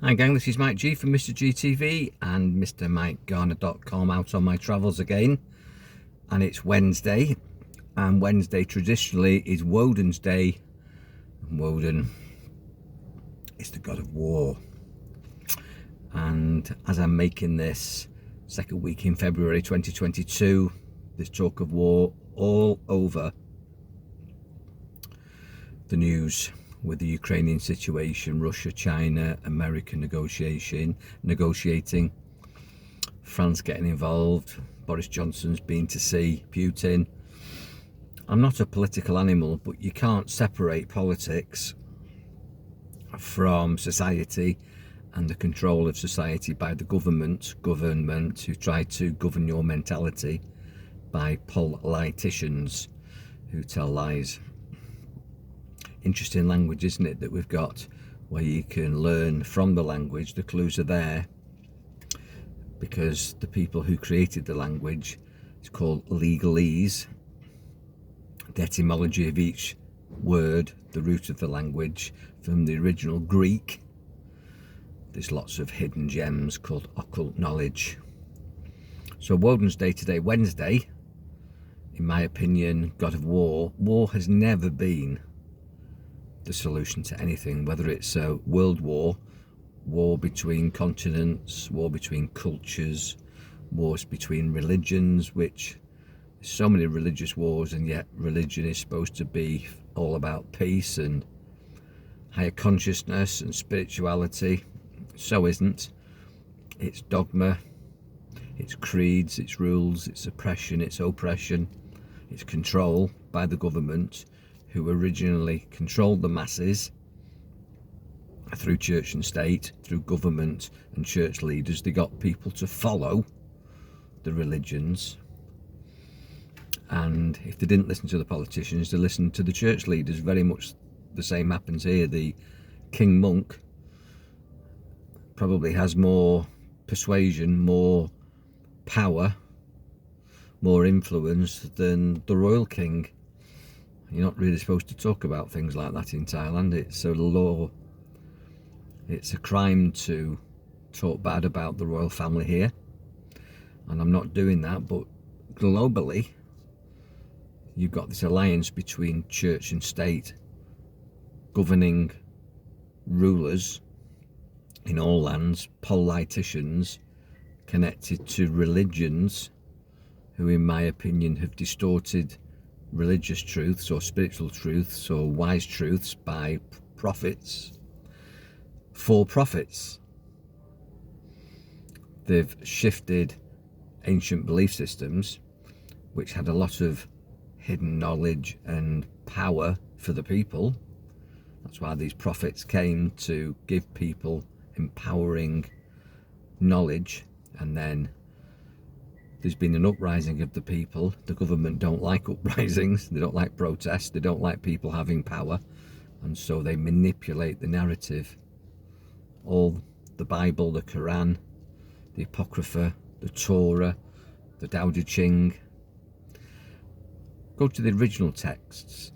Hi gang, this is Mike G from Mr. GTV and MrMikeGarner.com out on my travels again. And it's Wednesday, and Wednesday traditionally is Woden's Day. And Woden is the god of war. And as I'm making this second week in February 2022, there's talk of war all over the news with the Ukrainian situation, Russia, China, America negotiating, France getting involved, Boris Johnson's been to see Putin. I'm not a political animal, but you can't separate politics from society and the control of society by the government who try to govern your mentality by politicians who tell lies. Interesting language, isn't it, that we've got, where you can learn from the language. The clues are there because the people who created the language, it's called legalese. The etymology of each word, the root of the language, from the original Greek. There's lots of hidden gems called occult knowledge. So Woden's Day today, Wednesday, in my opinion, god of war. War has never been the solution to anything, whether it's a world war, war between continents, war between cultures, wars between religions, which so many religious wars, and yet religion is supposed to be all about peace and higher consciousness and spirituality. So isn't. It's dogma, it's creeds, it's rules, it's oppression, it's control by the government, who originally controlled the masses through church and state, through government and church leaders. They got people to follow the religions, and if they didn't listen to the politicians, they listened to the church leaders. Very much the same happens here. The king monk probably has more persuasion, more power, more influence than the royal king. You're not really supposed to talk about things like that in Thailand. It's a law. It's a crime to talk bad about the royal family here. And I'm not doing that, but globally, you've got this alliance between church and state, governing rulers in all lands, politicians connected to religions who, in my opinion, have distorted religious truths or spiritual truths or wise truths by prophets for profits. They've shifted ancient belief systems which had a lot of hidden knowledge and power for the people. That's why these prophets came, to give people empowering knowledge. And then there's been an uprising of the people. The government don't like uprisings, they don't like protests, they don't like people having power, and so they manipulate the narrative. All the Bible, the Quran, the Apocrypha, the Torah, the Tao Te Ching, go to the original texts,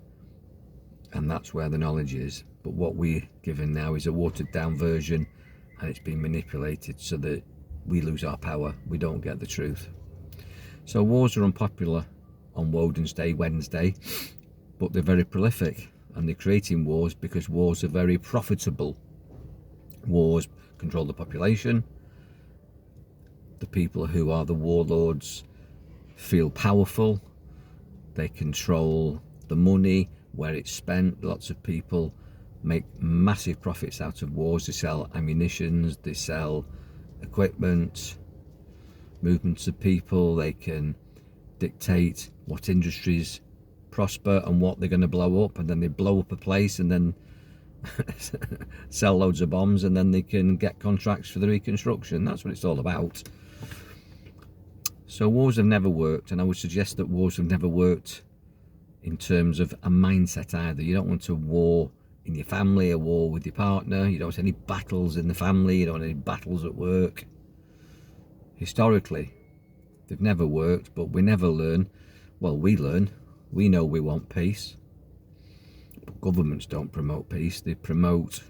and that's where the knowledge is. But what we're given now is a watered down version, and it's been manipulated so that we lose our power, we don't get the truth. So wars are unpopular on Woden's Day, Wednesday, but they're very prolific, and they're creating wars because wars are very profitable. Wars control the population. The people who are the warlords feel powerful. They control the money, where it's spent. Lots of people make massive profits out of wars. They sell ammunitions, they sell equipment, movements of people. They can dictate what industries prosper and what they're going to blow up, and then they blow up a place and then sell loads of bombs, and then they can get contracts for the reconstruction. That's what it's all about. So wars have never worked, and I would suggest that wars have never worked in terms of a mindset either. You don't want a war in your family, a war with your partner. You don't want any battles in the family. You don't want any battles at work. Historically, they've never worked, but we never learn. Well, we learn. We know we want peace. But governments don't promote peace. They promote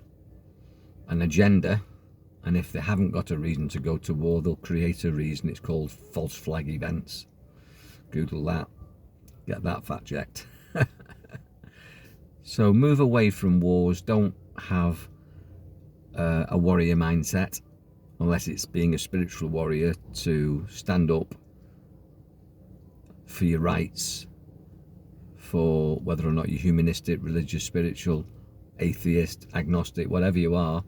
an agenda And if they haven't got a reason to go to war, they'll create a reason. It's called false flag events. Google that, get that fact checked. So move away from wars. Don't have a warrior mindset, unless it's being a spiritual warrior, to stand up for your rights, for whether or not you're humanistic, religious, spiritual, atheist, agnostic, whatever you are.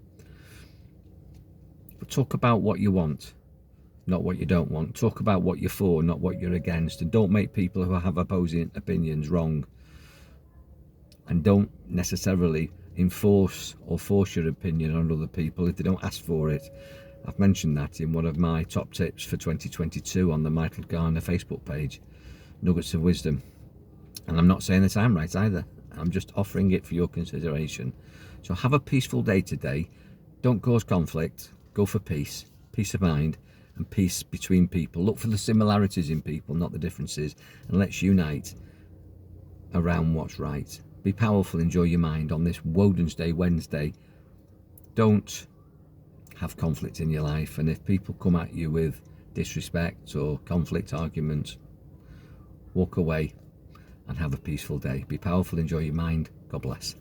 But talk about what you want, not what you don't want. Talk about what you're for, not what you're against. And don't make people who have opposing opinions wrong. And don't necessarily enforce or force your opinion on other people if they don't ask for it. I've mentioned that in one of my top tips for 2022 on the Michael Garner Facebook page, Nuggets of Wisdom. And I'm not saying that I'm right either. I'm just offering it for your consideration. So have a peaceful day today. Don't cause conflict. Go for peace, peace of mind, and peace between people. Look for the similarities in people, not the differences, and let's unite around what's right. Be powerful, enjoy your mind on this Woden's Day, Wednesday. Don't have conflict in your life, and if people come at you with disrespect or conflict arguments, walk away and have a peaceful day. Be powerful, enjoy your mind. God bless.